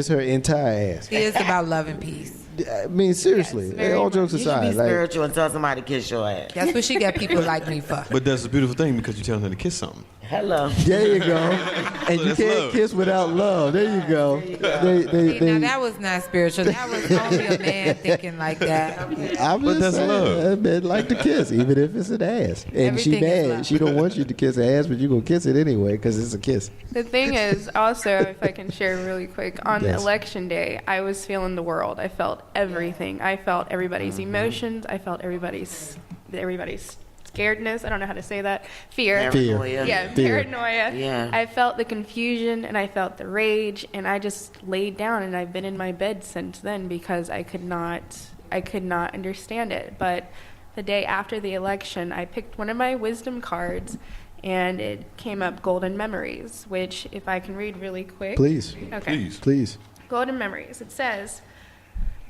her entire ass. He is about love and peace. I mean, seriously, all jokes You should aside, be spiritual and tell somebody to kiss your ass. That's what she got people like me for. But that's a beautiful thing because you're telling her to kiss something. Hello. There you go. And you can't love. kiss without love. There you go. Now that was not spiritual. That was only a man thinking like that. Okay. I'm But just that's love. saying, men like to kiss, even if it's an ass. And Everything she is mad. love. She don't want you to kiss her ass, but you gonna kiss it anyway because it's a kiss. The thing is, also, if I can share really quick, on Yes. election day, I was feeling the world. I felt everything. I felt everybody's emotions. I felt everybody's scaredness. I don't know how to say that. Fear. Paranoia. Yeah, Fear. paranoia. Yeah. I felt the confusion and I felt the rage, and I just laid down, and I've been in my bed since then because I could not understand it. But the day after the election, I picked one of my wisdom cards, and it came up golden memories, which if I can read really quick. Please. Okay. Please. Golden memories. It says,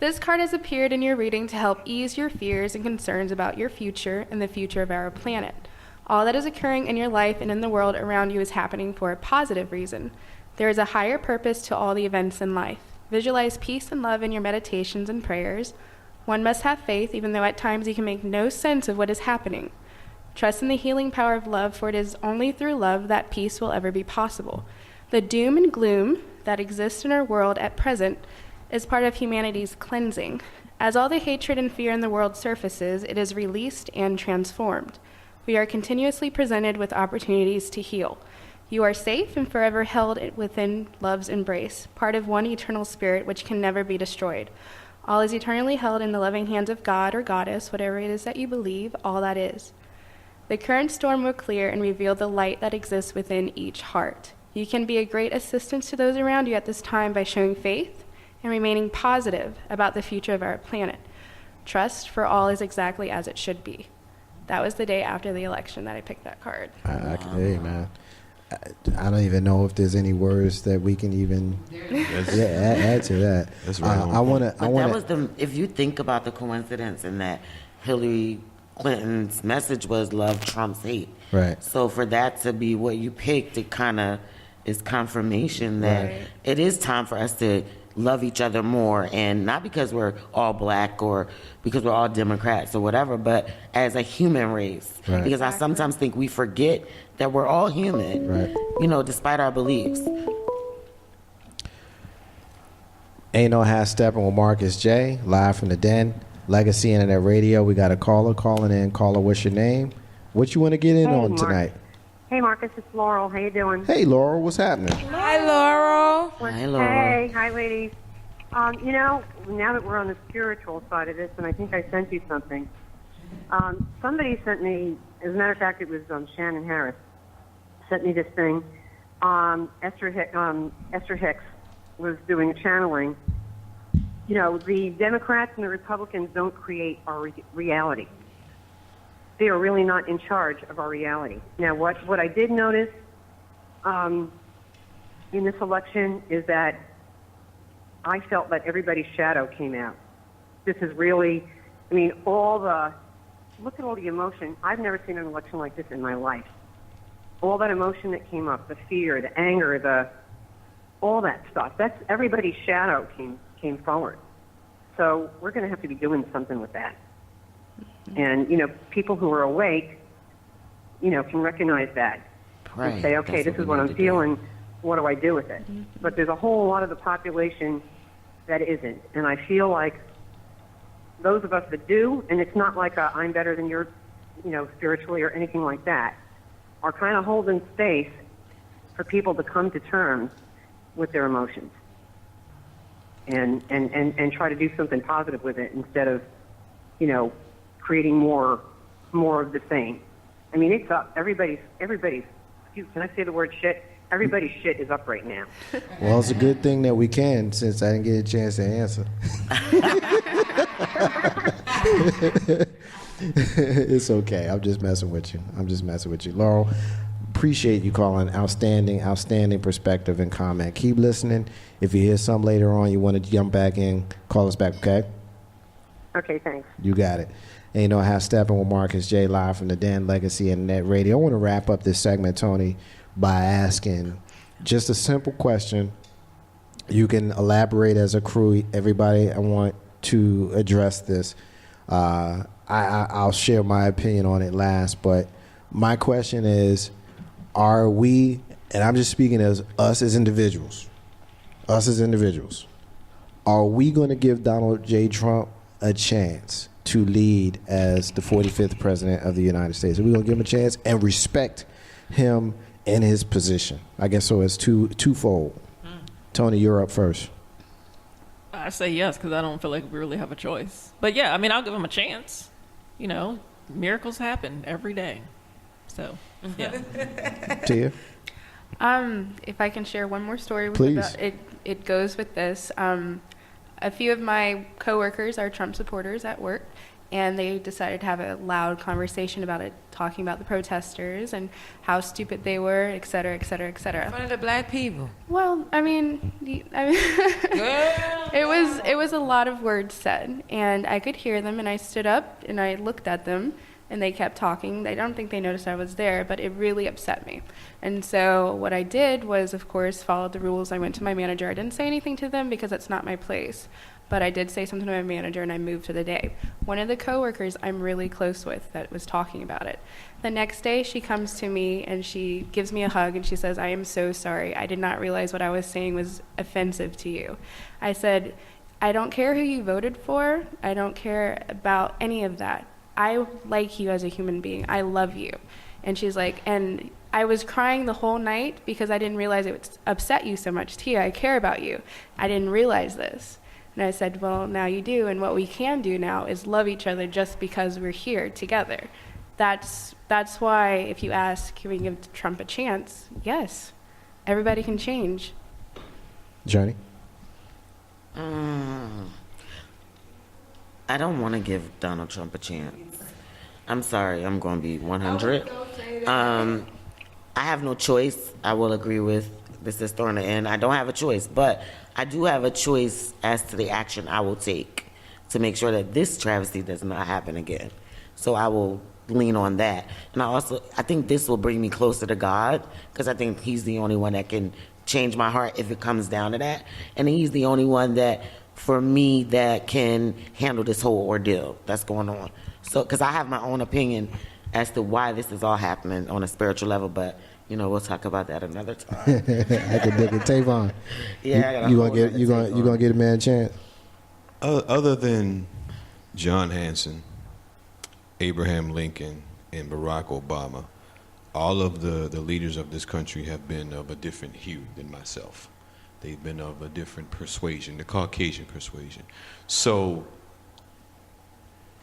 this card has appeared in your reading to help ease your fears and concerns about your future and the future of our planet. All that is occurring in your life and in the world around you is happening for a positive reason. There is a higher purpose to all the events in life. Visualize peace and love in your meditations and prayers. One must have faith, even though at times you can make no sense of what is happening. Trust in the healing power of love, for it is only through love that peace will ever be possible. The doom and gloom that exist in our world at present is part of humanity's cleansing. As all the hatred and fear in the world surfaces, it is released and transformed. We are continuously presented with opportunities to heal. You are safe and forever held within love's embrace, part of one eternal spirit which can never be destroyed. All is eternally held in the loving hands of God or Goddess, whatever it is that you believe, all that is. The current storm will clear and reveal the light that exists within each heart. You can be a great assistance to those around you at this time by showing faith and remaining positive about the future of our planet. Trust for all is exactly as it should be. That was the day after the election that I picked that card. Hey, man. I don't even know if there's any words that we can even add to that. That's right. I want to. That was if you think about the coincidence in that Hillary Clinton's message was love trumps hate. Right. So for that to be what you picked, it kind of is confirmation that it is time for us to love each other more, and not because we're all black or because we're all Democrats or whatever, but as a human race. Right. Because I sometimes think we forget that we're all human, Right. you know, despite our beliefs. Ain't No Half Stepping with Marcus J. Live from the Den. Legacy Internet Radio. We got a caller calling in. Caller, what's your name? What you want to get in on tonight? Hey, Marcus, it's Laurel. How you doing? Hey, Laurel, what's happening? Hi, Laurel. Hi, Laurel. Hey, hi, ladies. You know, now that we're on the spiritual side of this, and I think I sent you something, somebody sent me, as a matter of fact, it was Shannon Harris, sent me this thing. Esther Hicks was doing channeling. You know, the Democrats and the Republicans don't create our reality. They are really not in charge of our reality. Now, what I did notice in this election is that I felt that everybody's shadow came out. This is really, I mean, look at all the emotion. I've never seen an election like this in my life. All that emotion that came up, the fear, the anger, all that stuff, that's everybody's shadow came forward. So we're going to have to be doing something with that. And, you know, people who are awake, you know, can recognize that and say, okay, this is what I'm feeling. What do I do with it? But there's a whole lot of the population that isn't. And I feel like those of us that do, and it's not like I'm better than you're, you know, spiritually or anything like that, are kind of holding space for people to come to terms with their emotions and try to do something positive with it instead of, creating more of the same. I mean, it's up. Everybody's. Can I say the word shit? Everybody's shit is up right now. Well, it's a good thing that we can, since I didn't get a chance to answer. It's okay. I'm just messing with you. Laurel, appreciate you calling. Outstanding perspective and comment. Keep listening. If you hear some later on, you want to jump back in, call us back, okay? Okay, thanks. You got it. And how stepping with Marcus J live from the Dan Legacy Internet Radio. I want to wrap up this segment, Tony, by asking just a simple question. You can elaborate as a crew. Everybody, I want to address this. I'll share my opinion on it last, but my question is, are we, and I'm just speaking as us as individuals, are we going to give Donald J. Trump a chance to lead as the 45th president of the United States? Are we going to give him a chance and respect him in his position? I guess so. It's twofold. Tony, you're up first. I say yes because I don't feel like we really have a choice. But yeah, I mean, I'll give him a chance. Miracles happen every day. So, yeah. Tia? If I can share one more story with Please. It goes with this. A few of my coworkers are Trump supporters at work, and they decided to have a loud conversation about it, talking about the protesters and how stupid they were, et cetera, et cetera, et cetera. In front of the black people. Well, it was a lot of words said, and I could hear them, and I stood up and I looked at them, and they kept talking. I don't think they noticed I was there, but it really upset me. And so what I did was, of course, followed the rules. I went to my manager. I didn't say anything to them because that's not my place. But I did say something to my manager, and I moved to the day. One of the coworkers I'm really close with that was talking about it. The next day, she comes to me, and she gives me a hug, and she says, "I am so sorry. I did not realize what I was saying was offensive to you." I said, "I don't care who you voted for. I don't care about any of that. I like you as a human being. I love you." And she's like, and I was crying the whole night because I didn't realize it would upset you so much. Tia, I care about you. I didn't realize this. And I said, well, now you do. And what we can do now is love each other just because we're here together. That's why if you ask, can we give Trump a chance? Yes. Everybody can change. Johnny? I don't want to give Donald Trump a chance. I'm sorry, I'm going to be 100. I have no choice. I will agree with the sister on the end. I don't have a choice, but I do have a choice as to the action I will take to make sure that this travesty does not happen again. So I will lean on that. And I think this will bring me closer to God, because I think he's the only one that can change my heart if it comes down to that. And he's the only one that, for me, that can handle this whole ordeal that's going on. So, because I have my own opinion as to why this is all happening on a spiritual level, but we'll talk about that another time. I can dig it. Tavon, yeah, you gonna get a man a chance? Other than John Hanson, Abraham Lincoln, and Barack Obama, all of the leaders of this country have been of a different hue than myself. They've been of a different persuasion, the Caucasian persuasion. So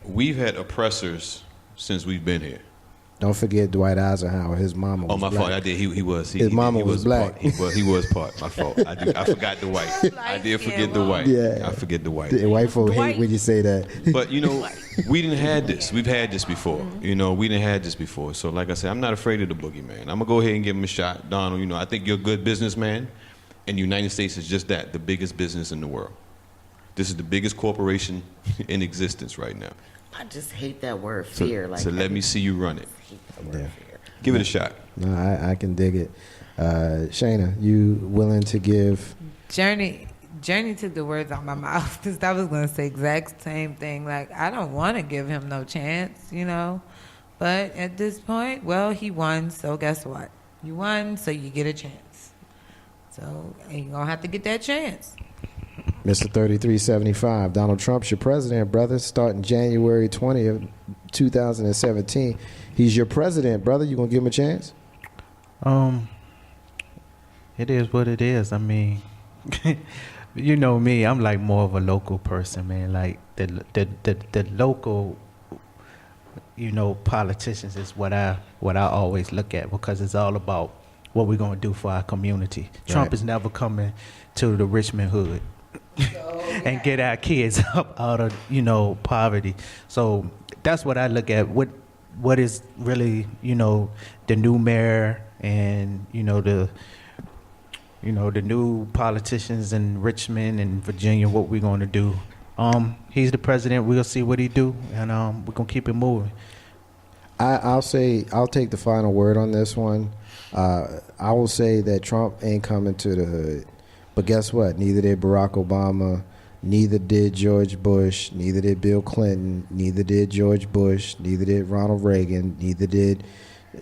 we've had oppressors since we've been here. Don't forget Dwight Eisenhower. His mama was my black. fault. I did. He was. His mama was black. He was part. My fault. I forgot the white. I did forget the white. Yeah. I forget the white. The white folk hate when you say that. But we didn't have this. We've had this before. We didn't have this before. So like I said, I'm not afraid of the boogeyman. I'm gonna go ahead and give him a shot, Donald. I think you're a good businessman, and the United States is just that, the biggest business in the world. This is the biggest corporation in existence right now. I just hate that word fear. So let me see you run it. Yeah. Give it a shot. No, I can dig it. Shayna, you willing to give? Journey took the words out my mouth, because I was going to say exact same thing. Like, I don't want to give him no chance, But at this point, well, he won, so guess what? You won, so you get a chance. So you're going to have to get that chance. Mr. 3375, Donald Trump's your president, brother, starting January 20th, 2017. He's your president, brother. You going to give him a chance? It is what it is. I mean, you know me. I'm like more of a local person, man. Like the local, you know, politicians is what I always look at, because it's all about what we're gonna do for our community. Trump is never coming to the Richmond hood and get our kids up out of, you know, poverty. So that's what I look at. What is really, you know, the new mayor and the new politicians in Richmond and Virginia, what we're going to do. He's the president. We'll see what he do, and we're going to keep it moving. I'll take the final word on this one. I will say that Trump ain't coming to the hood. But guess what? Neither did Barack Obama. Neither did George Bush. Neither did Bill Clinton. Neither did George Bush. Neither did Ronald Reagan. Neither did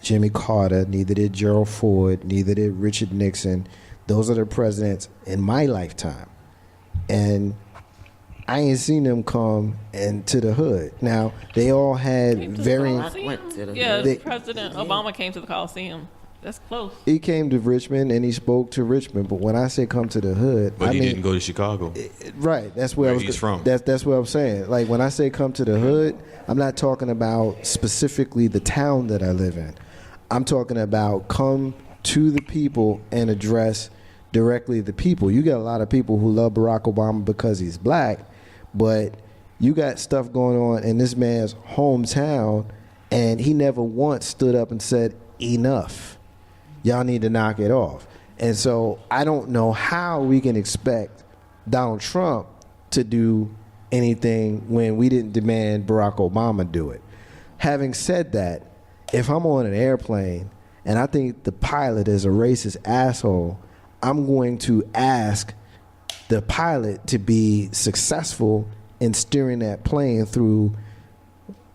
Jimmy Carter. Neither did Gerald Ford. Neither did Richard Nixon. Those are the presidents in my lifetime. And I ain't seen them come into the hood. Now, they all had varying... President Obama came to the Coliseum. That's close. He came to Richmond and he spoke to Richmond. But when I say come to the hood... But he didn't go to Chicago. Right. That's where he's from. That's what I'm saying. Like, when I say come to the hood, I'm not talking about specifically the town that I live in. I'm talking about come to the people and address directly the people. You got a lot of people who love Barack Obama because he's black, but you got stuff going on in this man's hometown, and he never once stood up and said, enough. Y'all need to knock it off. And so I don't know how we can expect Donald Trump to do anything when we didn't demand Barack Obama do it. Having said that, if I'm on an airplane and I think the pilot is a racist asshole, I'm going to ask the pilot to be successful in steering that plane through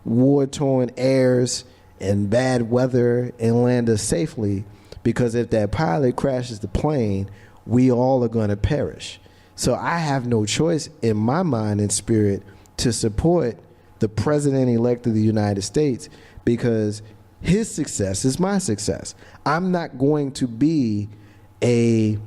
war-torn airs and bad weather and land us safely, because if that pilot crashes the plane, we all are going to perish. So I have no choice in my mind and spirit to support the president-elect of the United States, because his success is my success. I'm not going to be I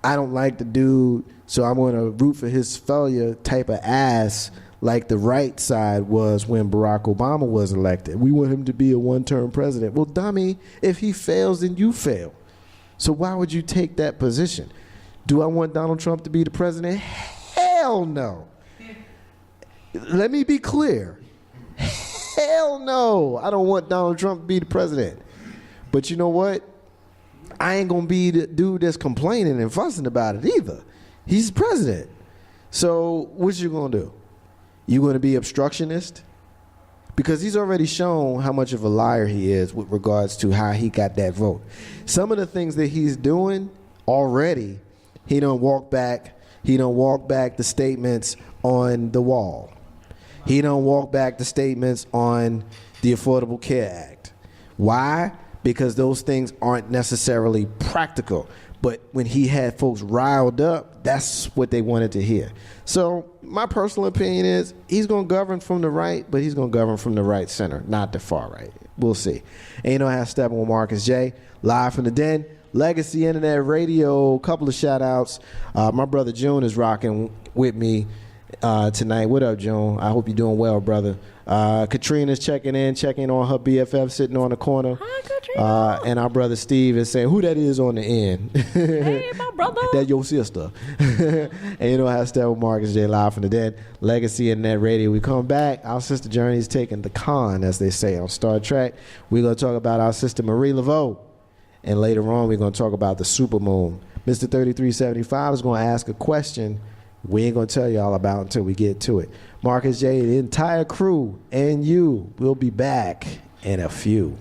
don't like the dude, so I'm going to root for his failure type of ass like the right side was when Barack Obama was elected. We want him to be a one-term president. Well, dummy, if he fails, then you fail. So why would you take that position? Do I want Donald Trump to be the president? Hell no. Let me be clear. Hell no. I don't want Donald Trump to be the president. But you know what? I ain't going to be the dude that's complaining and fussing about it either. He's the president. So what you going to do? You going to be obstructionist? Because he's already shown how much of a liar he is with regards to how he got that vote. Some of the things that he's doing already, he don't walk back the statements on the wall. He don't walk back the statements on the Affordable Care Act. Why? Because those things aren't necessarily practical. But when he had folks riled up, that's what they wanted to hear. So my personal opinion is he's going to govern from the right, but he's going to govern from the right center, not the far right. We'll see. Ain't no half stepping with Marcus J. Live from the Den. Legacy Internet Radio. Couple of shout outs. My brother June is rocking with me tonight. What up, June? I hope you're doing well, brother. Katrina's checking on her BFF sitting on the corner. Hi, Katrina. And our brother Steve is saying who that is on the end. Hey, my brother. That's your sister. And you know how to step with Marcus J. Live from the Dead. Legacy Internet Radio. We come back. Our sister Journey is taking the con, as they say on Star Trek. We're going to talk about our sister Marie Laveau. And later on, we're going to talk about the supermoon. Mr. 3375 is going to ask a question we ain't going to tell you all about until we get to it. Marcus J., the entire crew, and you will be back in a few.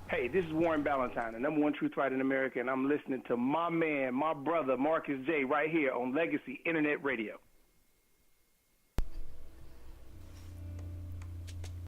Hey, this is Warren Ballantyne, the number one truth writer in America, and I'm listening to my man, my brother, Marcus J., right here on Legacy Internet Radio.